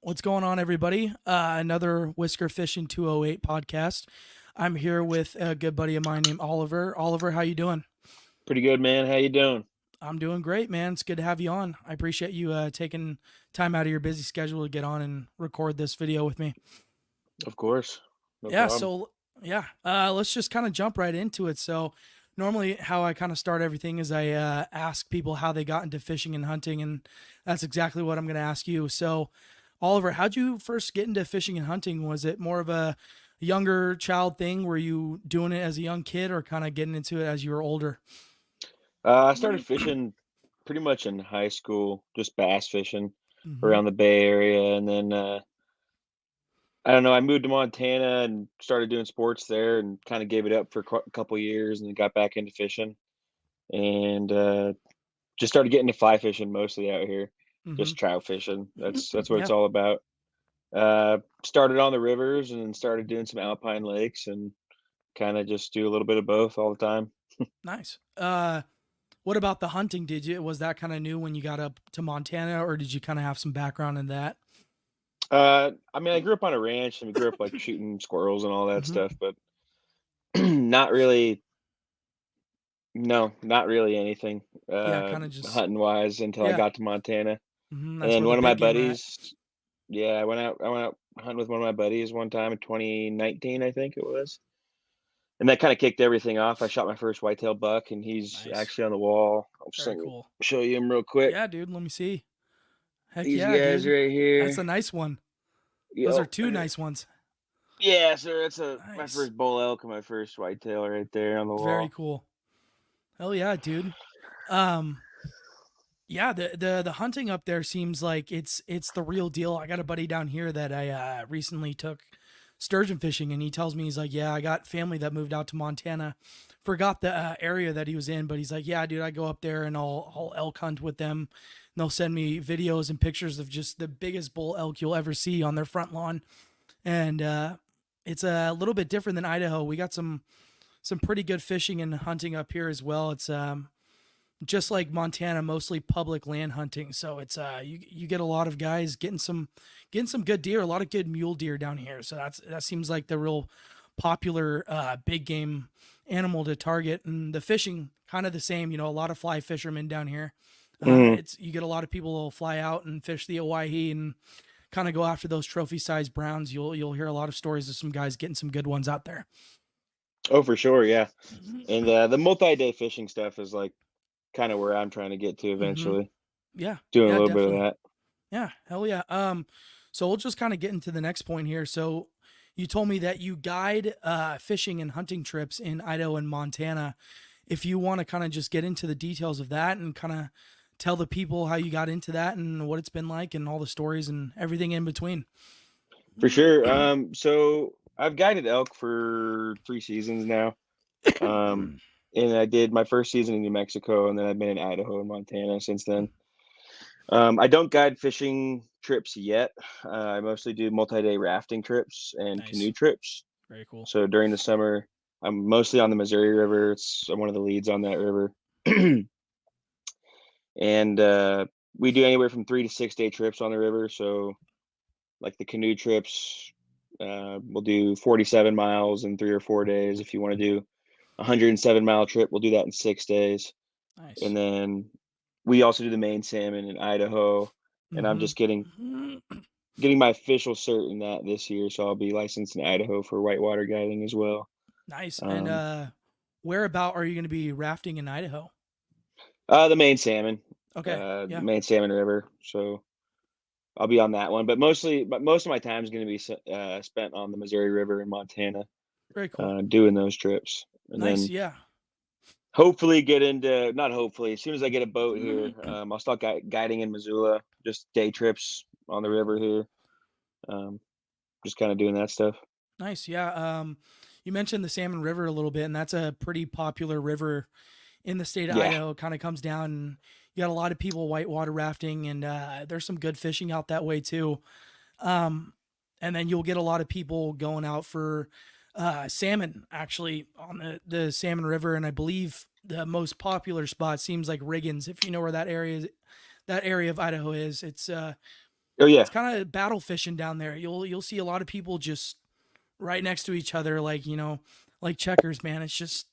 What's going on, everybody? Another Whisker Fishin 208 podcast. I'm here with a good buddy of mine named Oliver. Oliver, how you doing? Pretty good, man. How you doing? I'm doing great, man. It's good to have you on. I appreciate you taking time out of your busy schedule to get on and record this video with me. Of course. No Yeah, problem. so yeah, let's just kind of jump right into it. So normally how I kind of start everything is I ask people how they got into fishing and hunting, and that's exactly what I'm going to ask you. So Oliver, how'd you first get into fishing and hunting? Was it more of a younger child thing? Were you doing it as a young kid or kind of getting into it as you were older? I started fishing pretty much in high school, just bass fishing Hmm. around the Bay Area, and then I don't know. I moved to Montana and started doing sports there, and kind of gave it up for a couple years, and then got back into fishing, and just started getting to fly fishing mostly out here, Hmm. just trout fishing. That's what it's Yeah, all about. Started on the rivers, and then started doing some alpine lakes, and kind of just do a little bit of both all the time. nice. What about the hunting? Was that kind of new when you got up to Montana, or did you kind of have some background in that? I mean, I grew up on a ranch and we grew up like shooting squirrels and all that Hmm. stuff, but not really, no, not really anything Yeah, kind of just hunting wise until I yeah. got to Montana. And That's then where the one of my big game at. buddies, yeah, I went out hunting with one of my buddies one time in 2019, I think it was. And that kind of kicked everything off. I shot my first whitetail buck and he's Nice. actually on the wall. I'll just Very cool. show you him real quick. Yeah, dude. Let me see. Heck These yeah, guys dude. right That's here. a nice one. Those are Yep. two nice ones. Yeah, so that's my Nice. first bull elk and my first whitetail right there on the Very wall. cool. Hell yeah, dude. Um, yeah, the hunting up there seems like it's the real deal. I got a buddy down here that I recently took sturgeon fishing, and he tells me he's like, yeah, I got family that moved out to Montana. Forgot the area that he was in, but he's like, yeah, dude, I go up there and I'll elk hunt with them. And they'll send me videos and pictures of just the biggest bull elk you'll ever see on their front lawn. And it's a little bit different than Idaho. We got some pretty good fishing and hunting up here as well. It's just like Montana, mostly public land hunting. So it's you get a lot of guys getting some good deer, a lot of good mule deer down here. So that seems like the real popular big game animal to target. And the fishing kind of the same. You know, a lot of fly fishermen down here. Mhm. It's you get a lot of people who will fly out and fish the Owyhee and kind of go after those trophy sized browns. You'll hear a lot of stories of some guys getting some good ones out there. Oh, for sure, yeah. And the multi-day fishing stuff is like kind of where I'm trying to get to Hmm. eventually. Yeah, Doing a yeah, little bit of definitely. that. Yeah, hell yeah. So we'll just kind of get into the next point here. So you told me that you guide fishing and hunting trips in Idaho and Montana. If you want to kind of just get into the details of that and kind of tell the people how you got into that and what it's been like and all the stories and everything in between. For sure. So I've guided elk for 3 seasons now. Um, and I did my first season in New Mexico, and then I've been in Idaho and Montana since then. I don't guide fishing trips yet. I mostly do multi-day rafting trips and Nice. canoe trips. Very cool. So during the summer, I'm mostly on the Missouri River. I'm one of the leads on that river. And we do anywhere from 3 to 6 day trips on the river. So like the canoe trips, we'll do 47 miles in 3 or 4 days. If you want to do a 107-mile trip, we'll do that in 6 days. Nice. And then we also do the main salmon in Idaho. And I'm Mm-hmm. just getting my official cert in that this year, so I'll be licensed in Idaho for whitewater guiding as well. Nice. And Um, where about are you going to be rafting in Idaho? the main salmon, Okay. Yeah. main salmon river. So I'll be on that one, but most of my time is going to be spent on the Missouri River in Montana, Very cool. doing those trips, and Nice. then Yeah. hopefully get into not hopefully as soon as I get a boat here, I'll start guiding in Missoula, just day Nice. trips on the Very river cool. here, um, just kind of doing that stuff. Nice. Yeah. You mentioned the Salmon River a little bit, and that's a pretty popular river in the state of Yeah, Idaho. Kind of comes down, and you got a lot of people whitewater rafting, and there's some good fishing out that way too. Um, and then you'll get a lot of people going out for salmon actually on the Salmon River, and I believe the most popular spot seems like Riggins. If you know where that area of Idaho is, it's Oh yeah. It's kind of battle fishing down there. You'll see a lot of people just right next to each other, like like checkers, man. It's just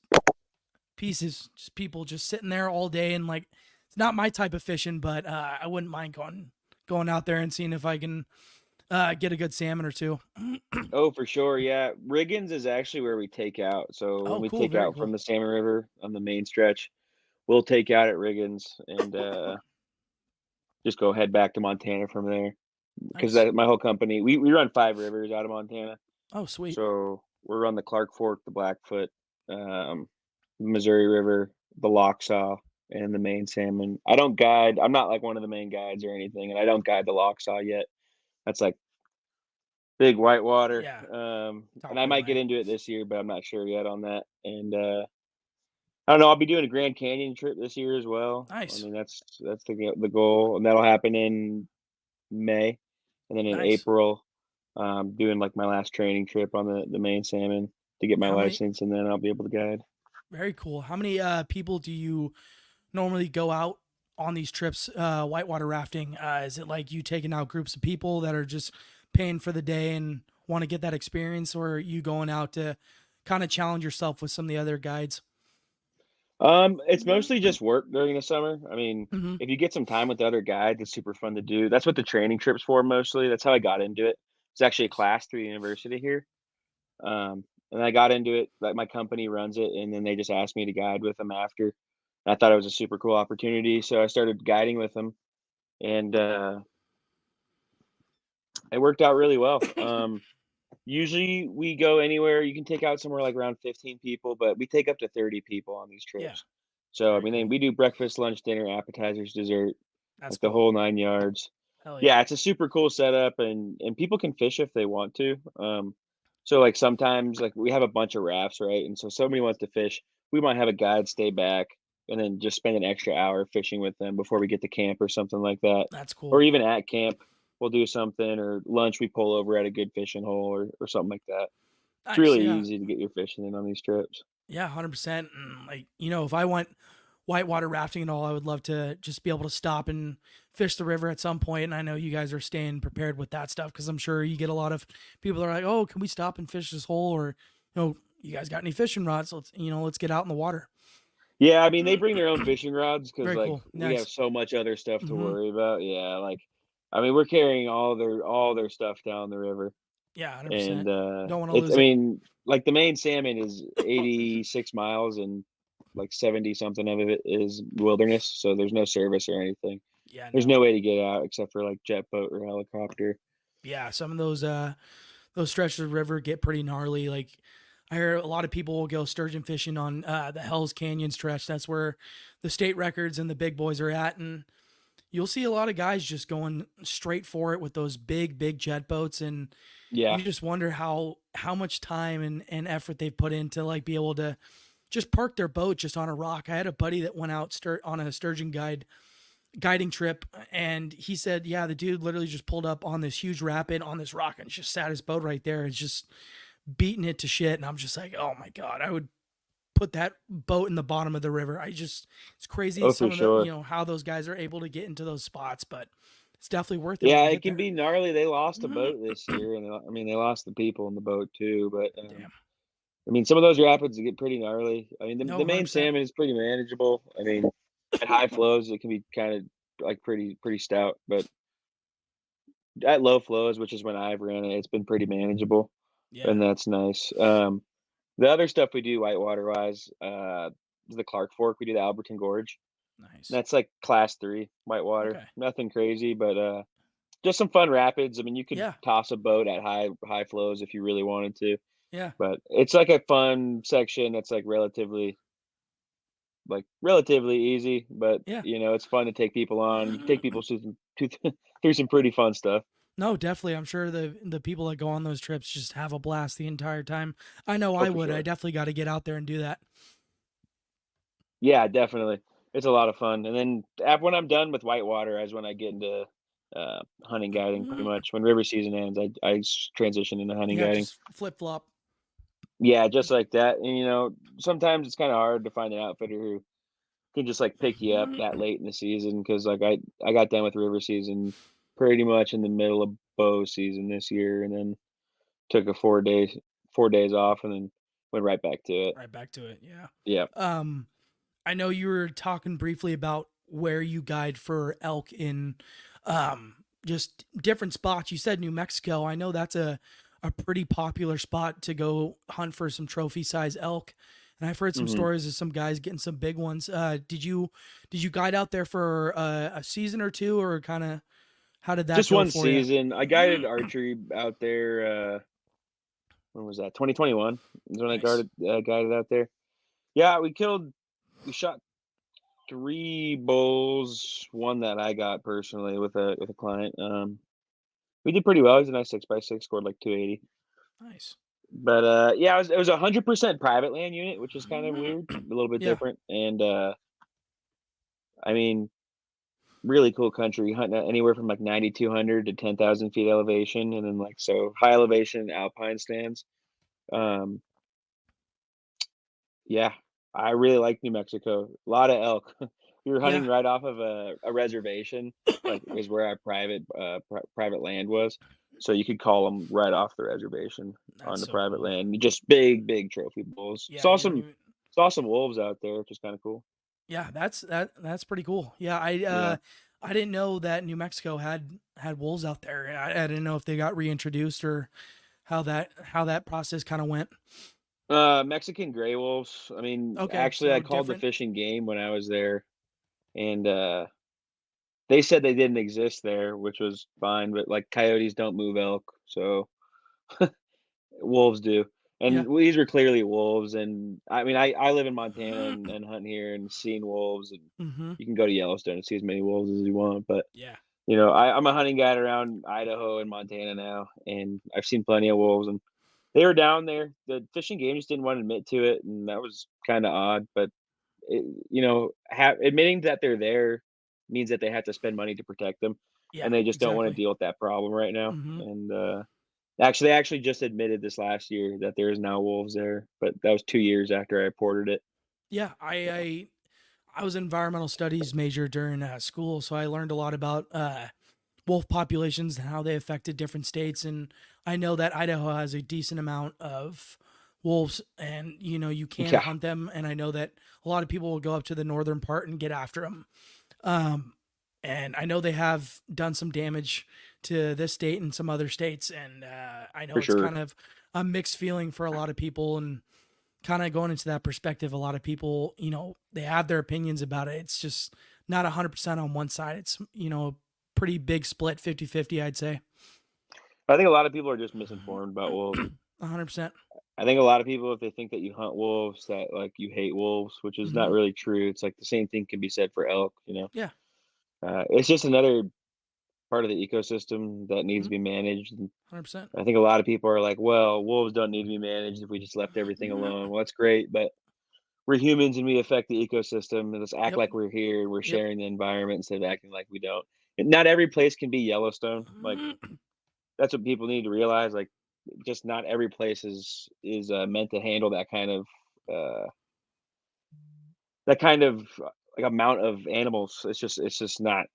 pieces, just people just sitting there all day, and like it's not my type of fishing, but I wouldn't mind going out there and seeing if I can get a good salmon or two. Oh, for sure. Yeah. Riggins is actually where we take out. So when Oh, we cool, take very out from cool, the Salmon River on the main stretch, we'll take out at Riggins and just go head back to Montana from there. Because nice. my whole company, we run 5 rivers out of Montana. Oh, sweet. So we're on the Clark Fork, the Blackfoot, um, Missouri River, the Locksaw, and the main salmon. I don't guide. I'm not like one of the main guides or anything, and I don't guide the Locksaw yet. That's like big whitewater. Yeah, And top I of the might get line. into it this year, but I'm not sure yet on that. And I don't know. I'll be doing a Grand Canyon trip this year as well. I Nice, mean, that's the goal, and that'll happen in May, and then in nice. April, doing like my last training trip on the main salmon to get my How many? license, and then I'll be able to guide. Very cool. How many people do you normally go out on these trips, whitewater rafting? Is it like you taking out groups of people that are just paying for the day and want to get that experience, or are you going out to kind of challenge yourself with some of the other guides? It's mostly just work during the summer. I mean, Mm-hmm. if you get some time with the other guides, it's super fun to do. That's what the training trip's for mostly. That's how I got into it. It's actually a Nice. class through the university here. And I got into it, like my company runs it, and then they just asked me to guide with them after. And I thought it was a super cool opportunity, so I started guiding with them, and it worked out really well. Usually we go anywhere. You can take out somewhere like around 15 people, but we take up to 30 people on these Yeah, trips. So I very mean, then cool. we do breakfast, lunch, dinner, appetizers, dessert, That's like the cool. whole 9 yards. Hell yeah. Yeah, it's a super cool setup, and people can fish if they want to. So like sometimes like we have a bunch of rafts, right? And so somebody wants to fish, we might have a guide stay back and then just spend an extra hour fishing with them before we get to camp or something like that. That's Or cool. even at camp, we'll do something, or lunch we pull over at a good fishing hole or something like that. It's Nice. really Yeah. easy to get your fishing in on these trips. Yeah. 100%. And like if I went whitewater rafting and all, I would love to just be able to stop and fish the river at some point. And I know you guys are staying prepared with that stuff because I'm sure you get a lot of people that are like, "Oh, can we stop and fish this hole?" Or, you guys got any fishing rods? Let's get out in the water. Yeah, I mean, they bring their own fishing rods because Very like cool. we have Nice. so much other stuff to Mm-hmm. worry about. Yeah, like I mean, we're carrying all their stuff down the river. Yeah. 100%. And, Don't want to it's I lose it. mean, like, the main salmon is 86 miles and, like, 70 something of it is wilderness, so there's no service or anything. Yeah. There's No. no way to get out except for, like, jet boat or helicopter. Yeah. Some of those stretches of the river get pretty gnarly. Like I hear a lot of people will go sturgeon fishing on the Hell's Canyon stretch. That's where the state records and the big boys are at, and you'll see a lot of guys just going straight for it with those big jet boats, and Yeah. you just wonder how much time and effort they've put into like be able to just park their boat just on a rock. I had a buddy that went out on a sturgeon guiding trip, and he said, yeah, the dude literally just pulled up on this huge rapid on this rock and just sat his boat right there. It's just beating it to shit. And I'm just like, oh my God, I would put that boat in the bottom of the river. It's crazy Oh, for some of the, sure. how those guys are able to get into those spots, but it's definitely worth it when Yeah, you it get can there. be gnarly. They lost a boat this year, and, I mean, they lost the people in the boat too, but, Damn. I mean, some of those rapids get pretty gnarly. I mean, No, the main 100%. salmon is pretty manageable. I mean, at high flows, it can be kinda, like, pretty stout, but at low flows, which is when I've ran it, it's been pretty manageable, Yeah. and that's nice. The other stuff we do whitewater wise, is the Clark Fork. We do the Alberton Gorge. Nice. That's like class 3 whitewater. Okay. Nothing crazy, but just some fun rapids. I mean, you could Yeah. toss a boat at high flows if you really wanted to, Yeah. but it's like a fun section that's relatively easy, but Yeah. it's fun to take people on. You can take people through through some pretty fun stuff. No, definitely. I'm sure the people that go on those trips just have a blast the entire time. I know Oh, I for would. I sure. definitely got to get out there and do that. Yeah, definitely. It's a lot of fun, and then when I'm done with whitewater is when I get into, hunting guiding pretty much. When river season ends, I transition into hunting Yeah, guiding. just flip flop. Yeah, just like that, and, sometimes it's kinda hard to find an outfitter who can just, like, pick you up that late in the season because like, I got done with river season pretty much in the middle of bow season this year, and then took a 4 days off, and then went right back to it. Right back to it. Yeah. Yeah. Um, I know you were talking briefly about where you guide for elk in just different spots. You said New Mexico. I know that's a pretty popular spot to go hunt for some trophy size elk. And I've heard some Mhm. stories of some guys getting some big ones. Did you guide out there for a season or two, or kind of how did that Just go one for you? season. I guided archery out there, when was that? 2021 is when I Nice. guided out there. Yeah, we shot 3 bulls, 1 that I got personally with a client. We did pretty well. It was a nice 6 by 6, scored like 280. Nice. But, yeah, it was 100% private land unit, which is kind of weird, a little bit Yeah. different, and, I mean, really cool country, hunting at anywhere from, like, 9,200 to 10,000 feet elevation, and then, like, so high elevation alpine stands. Um, yeah, I really like New Mexico. A lot of elk. We were hunting Yeah. right off of a reservation, like, is where our private land was, so you could call them right off the reservation on That's the so private cool. land. Just big trophy bulls. Yeah, you don't even. Saw some wolves out there, which is kinda cool. Yeah, that's pretty cool. Yeah, Yeah. I didn't know that New Mexico had wolves out there. I didn't know if they got reintroduced or how that process kind of went. Mexican gray wolves. I mean, Okay, actually, I so called the different. Fish and Game when I was there, and, they said they didn't exist there, which was fine, but, like, coyotes don't move elk, so wolves do. Yeah. And these were clearly wolves, and, I mean, I live in Montana and hunt here and seen wolves, and Mhm. you can go to Yellowstone and see as many wolves as you want, but, Yeah. I'm a hunting guide around Idaho and Montana now, and I've seen plenty of wolves, and they were down there. The Fish and Game just didn't wanna admit to it, and that was kinda odd, but admitting that they're there means that they have to spend money to protect them, Yeah, and they just don't want to exactly. deal with that problem right now. Mhm. And actually, they actually just admitted this last year that there is now wolves there, but that was 2 years after I reported it. Yeah, So I was an environmental studies major during school, so I learned a lot about wolf populations and how they affected different states. And I know that Idaho has a decent amount of wolves, and you can yeah, hunt them. And I know that a lot of people will go up to the northern part and get after them. Um, and I know they have done some damage to this state and some other states. And I know for it's sure. kind of a mixed feeling for a lot of people. And kind of going into that perspective, a lot of people, they have their opinions about it. It's just not 100% on one side. It's, pretty big split 50-50, I'd say. I think a lot of people are just misinformed about wolves. 100%. I think a lot of people, if they think that you hunt wolves, that like you hate wolves, which is not Hmm. really true. It's like the same thing can be said for elk. Yeah. It's just another part of the ecosystem that needs Hmm. to be managed. 100%. I think a lot of people are like, "Well, wolves don't need to be managed if we just left everything alone." Well, that's great, but we're humans and we affect the ecosystem, and let's act Yep. like we're here and we're Yep. sharing the environment instead of acting like we don't. And not every place can be Yellowstone. Like that's what people need to realize. Like, just not every place is meant to handle uh, that kind of like amount of animals. It's just not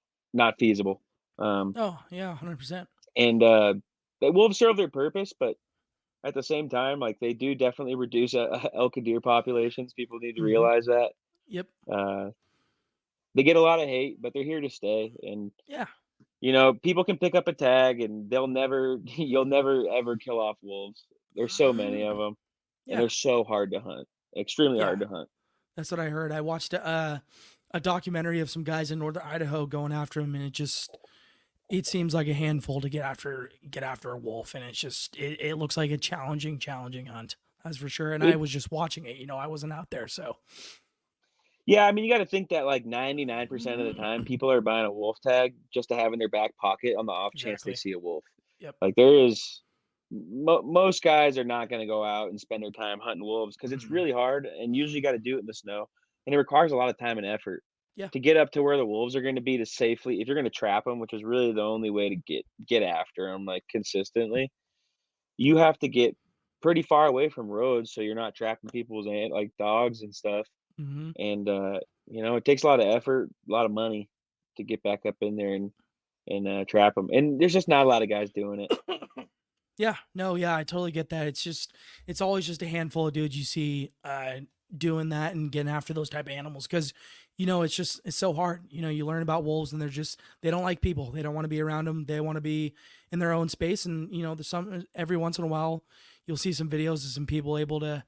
feasible. Um, Oh, yeah, 100%. and the wolves serve their purpose, but at the same time, like, they do definitely reduce, elk and deer populations, people need to Hmm. realize that. Yep. Uh, they get a lot of hate, but they're here to stay, and, Yeah. people can pick up a tag, and they'll never you'll never ever kill off wolves. There's so many of them, and Yeah. they're so hard to hunt, extremely Yeah. hard to hunt. That's what I heard. I watched a documentary of some guys in northern Idaho going after him, and it seems like a handful to get after a wolf, and it looks like a challenging hunt. That's for sure. And I It was just watching it. I wasn't out there, so Yeah, I mean, you gotta think that, like, 99% of the time, people are buying a wolf tag just to have in their back pocket on the off chance they exactly. see a wolf. Yep. Like, there is most guys are not gonna go out and spend their time hunting wolves because it's Mm-mm. really hard, and usually you gotta do it in the snow, and it requires a lot of time and effort Yeah. to get up to where the wolves are gonna be to safely if you're gonna trap them, which is really the only way to get after them, like, consistently, you have to get pretty far away from roads so you're not trapping people's like, dogs and stuff. Hmm. And, it takes a lot of effort, a lot of money to get back up in there, and and trap them. And there's just not a lot of guys doing it. Yeah, no, yeah, I totally get that. It's always just a handful of dudes you see doing that and getting after those type of animals because it's so hard. You learn about wolves and they don't like people. They don't want to be around them. They want to be in their own space. And there's some every once in a while you'll see some videos of some people able to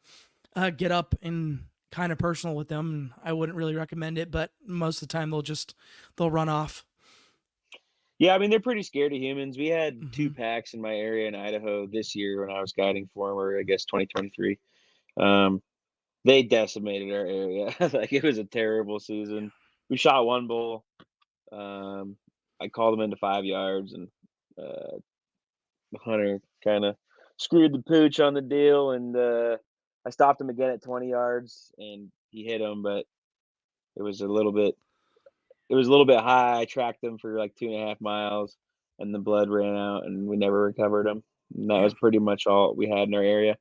get up and kind of personal with them. And I wouldn't really recommend it, but most of the time they'll run off. Yeah, I mean, they're pretty scared of humans. We had two Hmm. packs in my area in Idaho this year when I was guiding for them, or I guess 2023. Um, they decimated our area. Like it was a terrible season. We shot one bull. Um, I called him into 5 yards, and uh, the hunter kind of screwed the pooch on the deal. And I stopped him again at 20 yards, and he hit him, but it was a little bit it was a little bit high. I tracked him for like 2.5 miles, and the blood ran out, and we never recovered him. And that was Damn. pretty much all we had in our area. Yeah.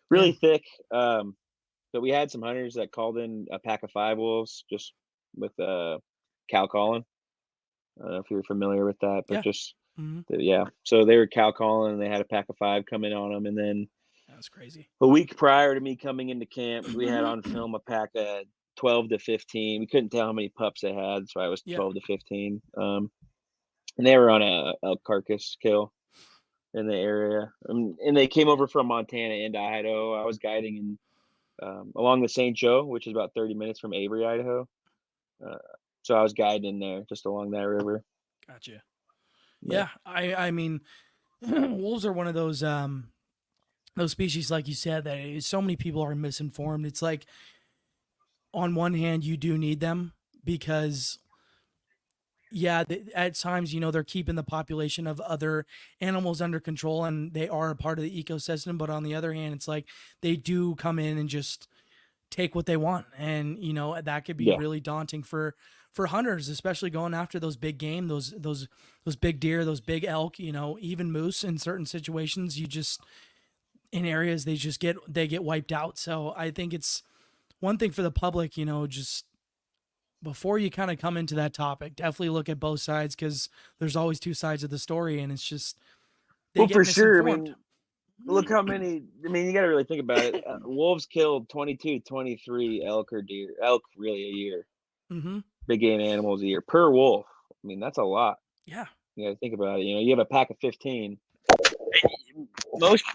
Really thick. But we had some hunters that called in a pack of 5 wolves just with cow calling. I don't know if you're familiar with that, but Yeah. just Hmm. yeah. So they were cow calling, and they had a pack of 5 coming on them, and then That's crazy. a week prior to me coming into camp, we had on film a pack of 12 to 15. We couldn't tell how many pups they had, so I was Yeah. 12 to 15. And they were on a elk carcass kill in the area. And they came over from Montana into Idaho. I was guiding along the St. Joe, which is about 30 minutes from Avery, Idaho. Uh, so I was guiding in there just along that river. Gotcha. But Yeah. I mean, wolves are one of those species, like you said, that so many people are misinformed. It's like on one hand, you do need them because yeah, at times they're keeping the population of other animals under control and they are a part of the ecosystem. But on the other hand, it's like they do come in and just take what they want, and that could be yeah, really daunting for hunters, especially going after those big game, those big deer, those big elk, even moose. In certain situations, you just in areas they get wiped out. So I think it's one thing for the public, just before you kind of come into that topic, definitely look at both sides because there's always two sides of the story, and it's just they well, get for sure. I misinformed. mean, look how many. I mean, you got to really think about it. Wolves killed 22, 23 elk or deer. Elk really a year. Hmm. Big game animals a year per wolf. I mean, that's a lot. Yeah. You got to think about it. You have a pack of 15.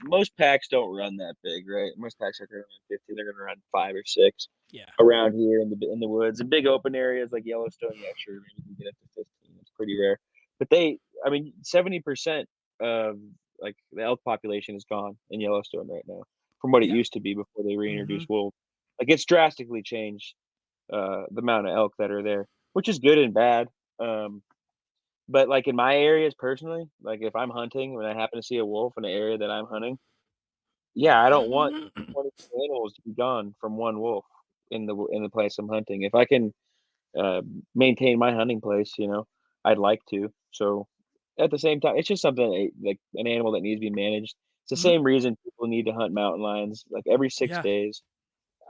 Most packs don't run that big, right? Most packs are going to run 15. They're going to run 5 or 6 Yeah. around here in the woods. In big open areas like Yellowstone, yeah, sure, maybe you can get up to 15. It's pretty rare. But I mean, 70% of like the elk population is gone in Yellowstone right now from what it Yeah. used to be before they Hmm. reintroduced wolves. Like it's drastically changed the amount of elk that are there, which is good and bad. Um, but like in my areas personally, like if I'm hunting when I happen to see a wolf in an area that I'm hunting, yeah, I don't want 20 animals to be gone from one wolf in the place I'm hunting. If I can uh, maintain my hunting place, I'd like to. So at the same time, it's just something like an animal that needs to be managed. It's the Hmm. same reason people need to hunt mountain lions. Like every six Yeah. days,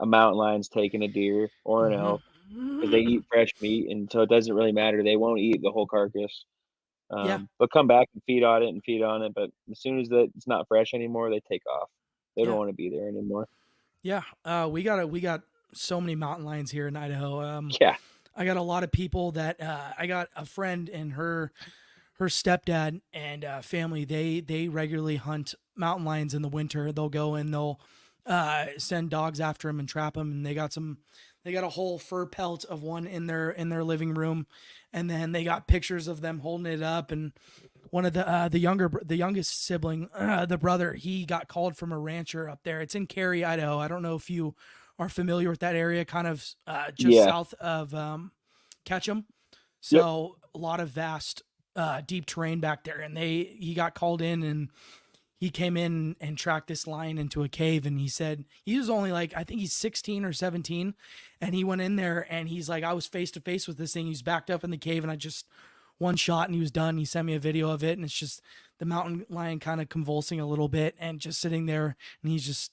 a mountain lion's taking a deer or an elk because they Hmm. eat fresh meat, and so it doesn't really matter. They won't eat the whole carcass. Yeah. But come back and feed on it and feed on it. But as soon as it's not fresh anymore, they take off. They don't Yeah. want to be there anymore. Yeah. We got so many mountain lions here in Idaho. Yeah. I got a lot of people that I got a friend and her stepdad and family. They regularly hunt mountain lions in the winter. They'll go and they'll send dogs after them and trap them. And they got a whole fur pelt of one in their living room, and then they got pictures of them holding it up. And one of the youngest sibling, the brother, he got called from a rancher up there. It's in Cary, Idaho. I don't know if you are familiar with that area, kind of just Yeah. south of Ketchum. Yep. So a lot of vast, deep terrain back there, and he got called in, and he came in and tracked this lion into a cave, and he said he was only like I think he's 16 or 17, and he went in there and he's like I was face to face with this thing. He was backed up in the cave, and I just one shot and he was done. He sent me a video of it, and it's just the mountain lion kind of convulsing a little bit and just sitting there, and he's just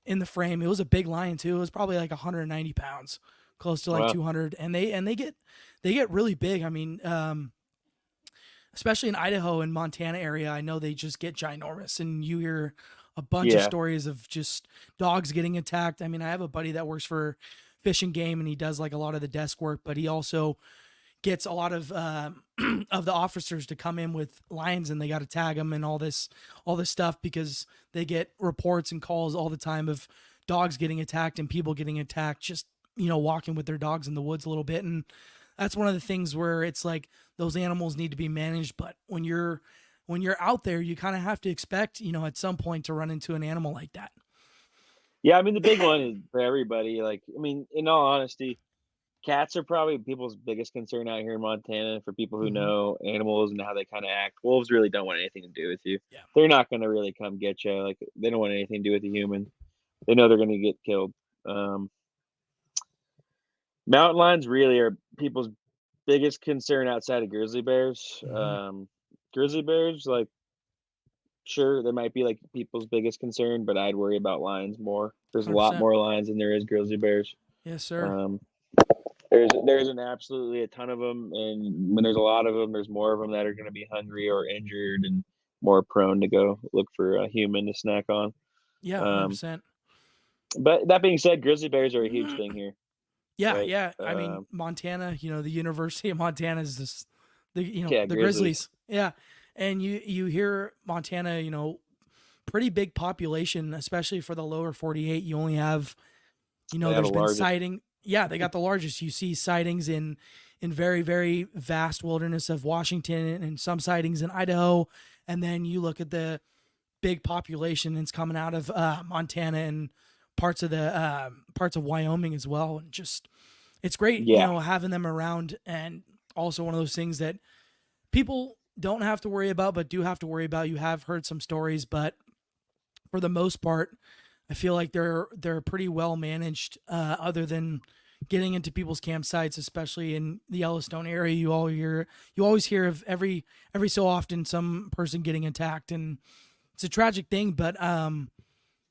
in the frame. It was a big lion too. It was probably like 190 pounds, close to like Wow. 200, and they get really big. I mean, especially in Idaho and Montana area, I know they just get ginormous, and you hear a bunch of Yeah. stories of just dogs getting attacked. I mean, I have a buddy that works for Fish and Game, and he does like a lot of the desk work, but he also gets a lot of of the officers to come in with lions, and they got to tag them and all this stuff because they get reports and calls all the time of dogs getting attacked and people getting attacked just walking with their dogs in the woods a little bit. And that's one of the things where it's like those animals need to be managed, but when you're out there, you kind of have to expect at some point to run into an animal like that. Yeah, I mean, the big one is for everybody, like, I mean, in all honesty, cats are probably people's biggest concern out here in Montana for people who Hmm. know animals and how they kinda act. Wolves really don't want anything to do with you. Yeah, They're not gonna really come get you, like, they don't want anything to do with a human. They know they're gonna get killed. Um, Mountain lions really are people's biggest concern outside of grizzly bears. hmm, Grizzly bears, like, sure, they might be, like, people's biggest concern, but I'd worry about lions more. There's a lot 100%. more lions than there is grizzly bears. Yes, sir. Um, there's an absolutely a ton of them, and when there's a lot of them, there's more of them that are gonna be hungry or injured and more prone to go look for a human to snack on. Yeah, Um, 100%. but that being said, grizzly bears are a huge thing here, Yeah, right? yeah. I mean, Montana, the University of Montana is this, Yeah, the grizzlies. Grizzlies. Yeah. And you hear Montana, pretty big population, especially for the lower 48. You only have, They have the there's been largest. sighting. Yeah, they got the largest. You see sightings in very, very vast wilderness of Washington and some sightings in Idaho. And then you look at the big population that's coming out of Montana and parts of Wyoming as well. And just it's great, Yeah. having them around. And also one of those things that people don't have to worry about, but do have to worry about. You have heard some stories, but for the most part, I feel like they're pretty well managed. Other than getting into people's campsites, especially in the Yellowstone area, you always hear of every so often some person getting attacked, and it's a tragic thing. But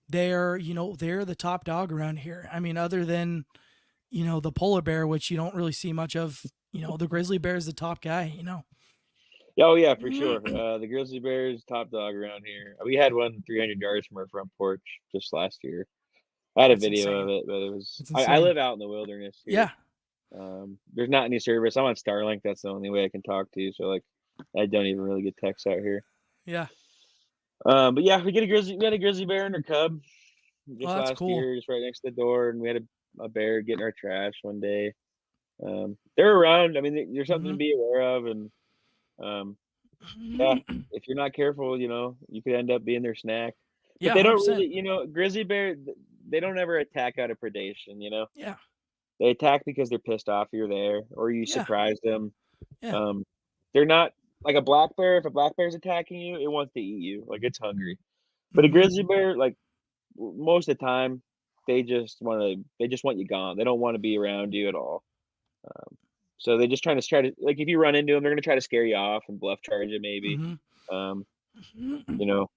they're the top dog around here. I mean, other than the polar bear, which you don't really see much of. The grizzly bear is the top guy. Oh, yeah, for sure. The grizzly bears, top dog around here. We had one 300 yards from our front porch just last year. I had a That's video of insane. it, but it was That's I insane. live out in the wilderness here. Yeah, There's not any service. I'm on Starlink, that's the only way I can talk to you, so, like, I don't even really get texts out here. yeah. But yeah, we had a grizzly bear and her cub Oh, just that's last cool. year, just right next to the door, and we had a bear getting our trash one day. They're around. I mean, there's something to Hmm. be aware of, and um, yeah, if you're not careful, you could end up being their snack. But Yeah, they hundred don't really, percent. grizzly bear. They don't ever attack out of predation. Yeah, They attack because they're pissed off you're there, or you yeah, surprise them. yeah. Um, they're not like a black bear. If a black bear's attacking you, it wants to eat you. Like it's hungry. But a Hmm. grizzly bear, like most of the time, they just want you gone. They don't want to be around you at all. So they just try to like if you run into them, they're gonna try to scare you off and bluff charge you maybe. Hmm. Um, you know,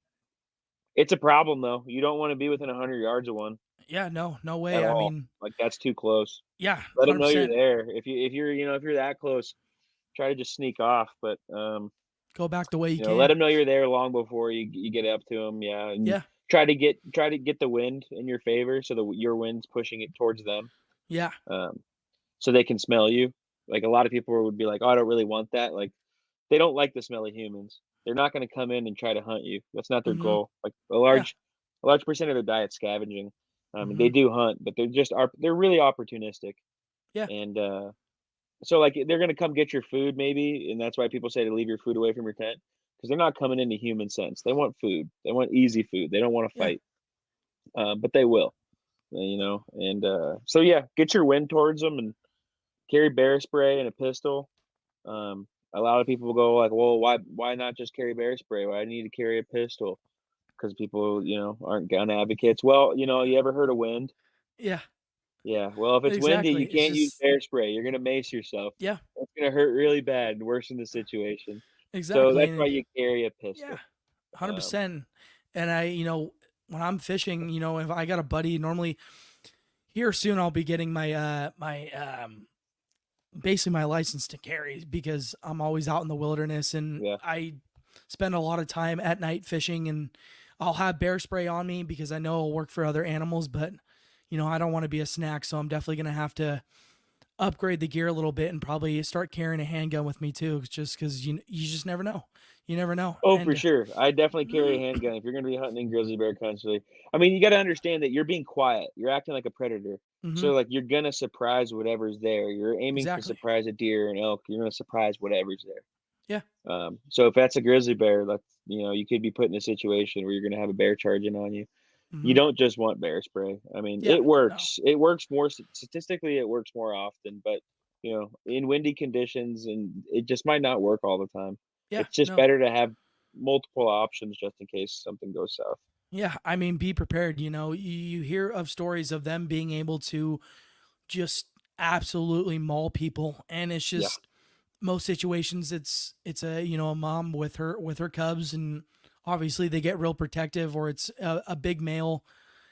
it's a problem though. You don't want to be within 100 yards of one Yeah, no, no at way. I all. mean, Like that's too close. yeah, Let them hundred know you're percent. there. If you're that close, try to just sneak off. But Go back the way you let came. them know you're there long before you get up to them. Yeah, and Yeah, try to get the wind in your favor so that your wind's pushing it towards them. yeah. Um, so they can smell you. Like a lot of people would be like, "Oh, I don't really want that." Like they don't like the smell of humans. They're not going to come in and try to hunt you. That's not their Hmm. goal. Like Yeah. a large percent of their diet's scavenging. Hmm. They do hunt, but they're really opportunistic. Yeah. And so like they're going to come get your food maybe, and that's why people say to leave your food away from your tent because they're not coming into human sense. They want food. They want easy food. They don't want to Yeah. fight, but they will. And so yeah, get your wind towards them and carry bear spray and a pistol. A lot of people will go like, "Well, why not just carry bear spray? Why do I need to carry a pistol?" Because people, aren't gun advocates. Well, you ever heard of wind? Yeah. Yeah. Well, if it's windy, Exactly. you It's can't use just bear spray. You're gonna mace yourself. yeah. It's gonna hurt really bad and worsen the situation. So Exactly. that's why And you carry a yeah, pistol. hundred Um, percent. And when I'm fishing, if I got a buddy, normally here soon I'll be getting my basically my license to carry because I'm always out in the wilderness and Yeah. I spend a lot of time at night fishing, and I'll have bear spray on me because I know it'll work for other animals, but I don't want to be a snack, so I'm definitely going to have to upgrade the gear a little bit and probably start carrying a handgun with me too, just cuz you just never know. You never know. Oh, for And sure. I definitely carry a handgun if you're gonna be hunting in grizzly bear country. I mean, you gotta understand that you're being quiet. You're acting like a predator. So, mhm, like, you're gonna surprise whatever's there. You're aiming to exactly. surprise a deer, an elk, you're gonna surprise whatever's there. Yeah. So if that's a grizzly bear, that's you could be put in a situation where you're gonna have a bear charging on you. You Mhm. don't just want bear spray. I mean, Yeah. it No. works. It works more statistically, it works more often, but, in windy conditions, and it just might not work all the time. Yeah. It's just No. better to have multiple options just in case something goes south. Yeah, I mean, be prepared. You hear of stories of them being able to just absolutely maul people, and it's Yeah. just most situations it's a a mom with her cubs, and obviously they get real protective, or it's a big male,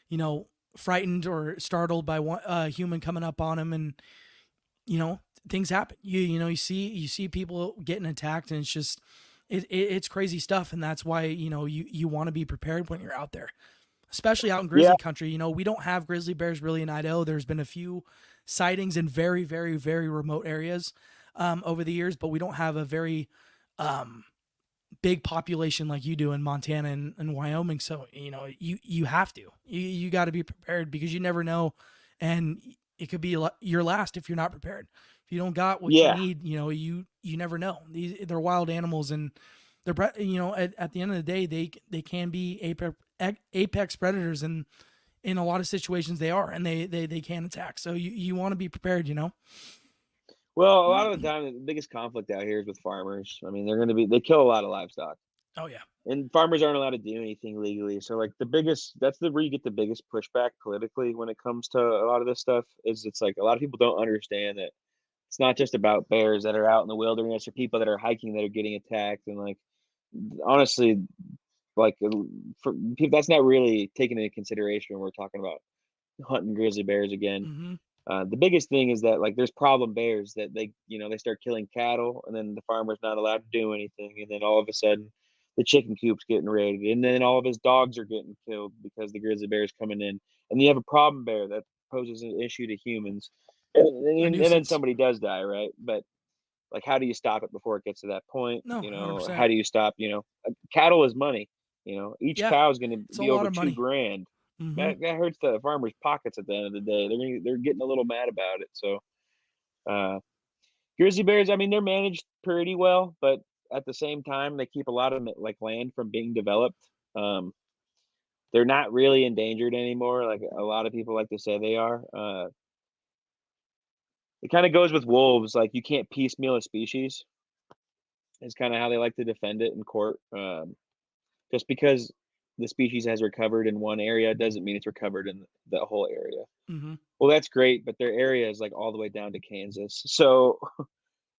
you know, frightened or startled by a human coming up on him, and you know things happen. You see people getting attacked, and it's just it's crazy stuff, and that's why you want to be prepared when you're out there, especially out in Yeah. grizzly country. We don't have grizzly bears really in Idaho. There's been a few sightings in very, very, very remote areas over the years, but we don't have a very um, big population like you do in Montana and Wyoming. So you have to you got to be prepared because you never know, and it could be your last if you're not prepared. If you don't got what you Yeah. need, you never know. They're wild animals, and they're at the end of the day they can be apex predators, and in a lot of situations they are, and they can attack. So you want to be prepared. Well, a lot of the time, the biggest conflict out here is with farmers. I mean, they kill a lot of livestock. Oh yeah. And farmers aren't allowed to do anything legally. So like that's the where you get the biggest pushback politically when it comes to a lot of this stuff is it's like a lot of people don't understand that it's not just about bears that are out in the wilderness or people that are hiking that are getting attacked and like honestly like for people that's not really taken into consideration when we're talking about hunting grizzly bears again. Hmm. The biggest thing is that like there's problem bears that they start killing cattle and then the farmer's not allowed to do anything and then all of a sudden the chicken coop's getting raided and then all of his dogs are getting killed because the grizzly bear's coming in and you have a problem bear that poses an issue to humans A and then nuisance. somebody does die, right? But like how do you stop it before it gets to that point? No, 100%. How do you stop? Cattle is money. Each Yeah, cow is going to it's a be lot over of two money. grand. Hmm. That hurts the farmers' pockets at the end of the day. They're getting a little mad about it. So uh, grizzly bears, I mean, they're managed pretty well, but at the same time, they keep a lot of like land from being developed. Um, they're not really endangered anymore, like a lot of people like to say they are. It kind of goes with wolves, like you can't piecemeal a species. Is kind of how they like to defend it in court. Just because the species has recovered in one area doesn't mean it's recovered in the whole area. Hmm. Well, that's great, but their area is like all the way down to Kansas. So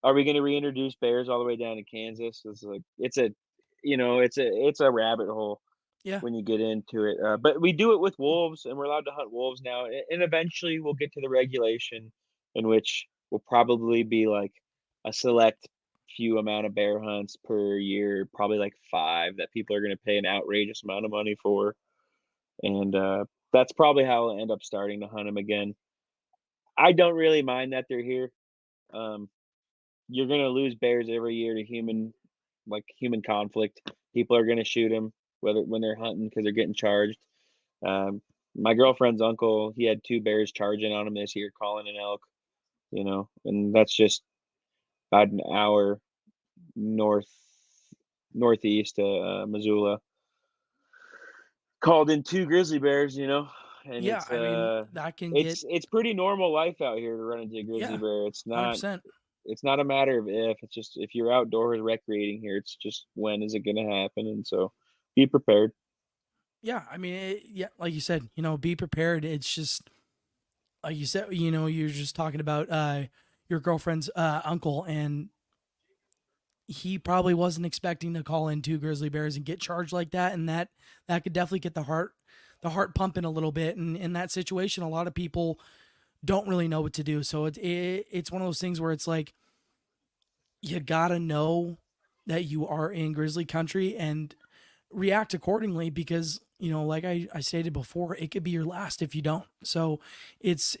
are we going to reintroduce bears all the way down to Kansas? It's a rabbit hole Yeah. when you get into it. But we do it with wolves, and we're allowed to hunt wolves now. And eventually, we'll get to the regulation in which will probably be like a select few amount of bear hunts per year, probably like five that people are going to pay an outrageous amount of money for, and that's probably how I'll end up starting to hunt them again. I don't really mind that they're here. Um, you're gonna lose bears every year to human conflict. People are gonna shoot them whether when they're hunting because they're getting charged. Um, my girlfriend's uncle, he had two bears charging on him this year, calling an elk. And that's just about an hour north northeast of Missoula. Called in two grizzly bears, and Yeah, I mean that can get. it's pretty normal life out here to run into a grizzly Yeah, bear. 100%. It's not a matter of if, it's just if you're outdoors recreating here, it's just when is it gonna happen, and so be prepared. Yeah, I mean, yeah, like you said, be prepared. It's just like you said, you're just talking about your girlfriend's uncle, and he probably wasn't expecting to call in two grizzly bears and get charged like that, and that could definitely get the heart pumping a little bit. And in that situation, a lot of people don't really know what to do. So it's one of those things where it's like you gotta know that you are in grizzly country and react accordingly because like I stated before, it could be your last if you don't. So it's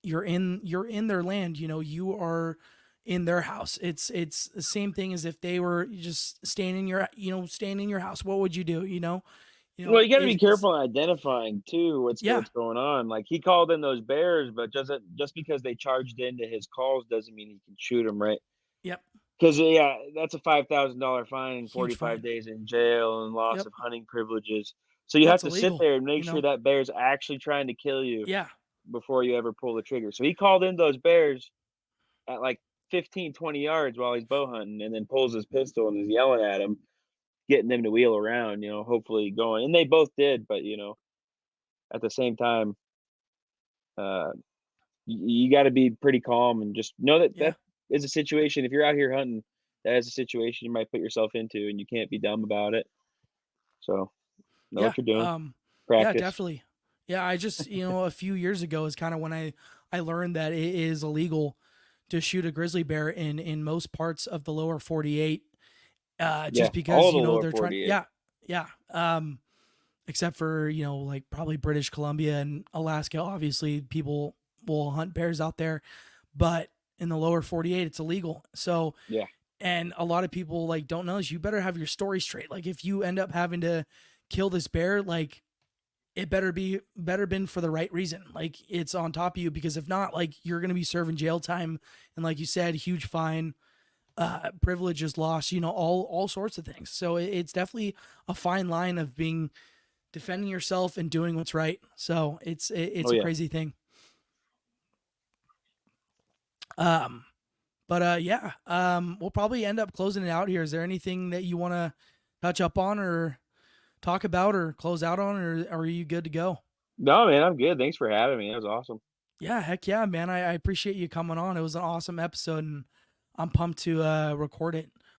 you're in their land, you are in their house. It's the same thing as if they were just staying in your house. What would you do? Well, you gotta be It's careful in identifying too yeah. what's going on. Like, he called in those bears, but doesn't just because they charged into his calls doesn't mean he can shoot them, right? Yep. Because yeah, that's a $5,000 fine and Huge 45 fine. days in jail and loss Yep. of hunting privileges. So you Yeah, have it's to sit illegal, there and make sure that bear's actually trying to kill you yeah. before you ever pull the trigger. So he called in those bears at like 15, 20 yards while he's bow hunting and then pulls his pistol and is yelling at him, getting them to wheel around, hopefully going. And they both did, but at the same time, uh, you got to be pretty calm and just know that Yeah. that is a situation. If you're out here hunting, that is a situation you might put yourself into, and you can't be dumb about it. So know Yeah. what you're doing. Yeah, Practice. definitely. Yeah, I just, a few years ago is kind of when I learned that it is illegal to shoot a grizzly bear in most parts of the lower 48, Yeah, just all because, the lower they're trying, 48. yeah. Yeah. Except for, like probably British Columbia and Alaska, obviously people will hunt bears out there, but in the lower 48 it's illegal. So, Yeah. and a lot of people like don't know this, you better have your story straight. Like if you end up having to kill this bear, like it better been for the right reason. Like it's on top of you, because if not, like you're gonna be serving jail time, and like you said, huge fine, privileges lost, all sorts of things. So it's definitely a fine line of being defending yourself and doing what's right. So Oh it's a yeah. crazy thing. Um, but yeah, we'll probably end up closing it out here. Is there anything that you want to touch up on or talk about or close out on, or are you good to go? No, man, I'm good. Thanks for having me. That was awesome. Yeah, heck yeah, man. I appreciate you coming on. It was an awesome episode, and I'm pumped to record it.